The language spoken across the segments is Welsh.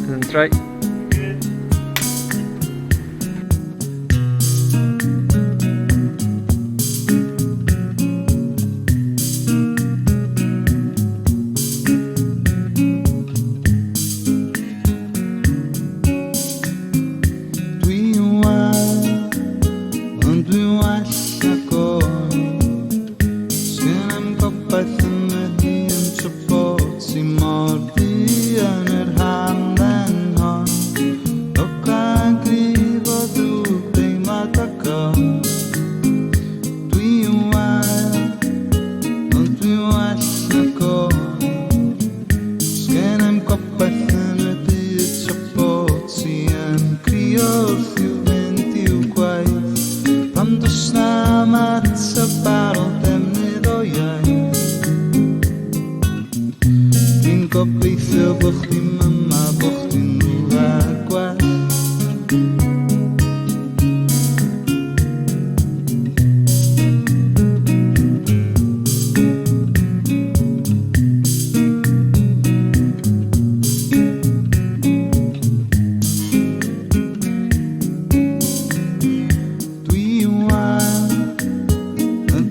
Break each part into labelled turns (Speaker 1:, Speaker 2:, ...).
Speaker 1: And try.
Speaker 2: Gobeithio bo chdi'n yma, bo chdi'n rhywle gwell.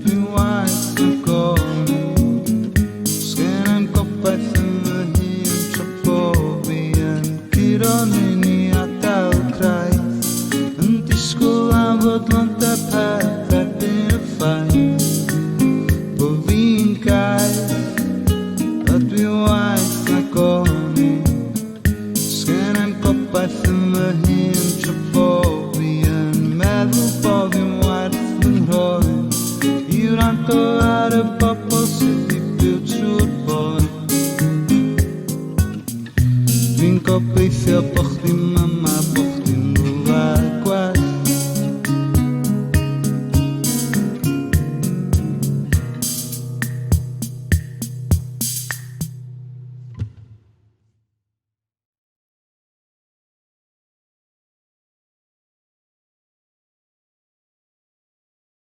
Speaker 2: Dwi'n waith o gofyn, sgen am gobaith yn fy hun tra bo fi yn curo mewn I adael craith, yn disgwyl am fod londau peth erbyn y ffaith bo fi'n gaeth, a dwi waith na gofyn, sgen am gobaith yn fy hun tra bo fi yn meddwl bo fi'n werth fy nghroen I wrando ar y bobl sydd I byw trwy'r boen. Dwi'n gobeithio bo chdi'n yma, bo chdi'n rhywle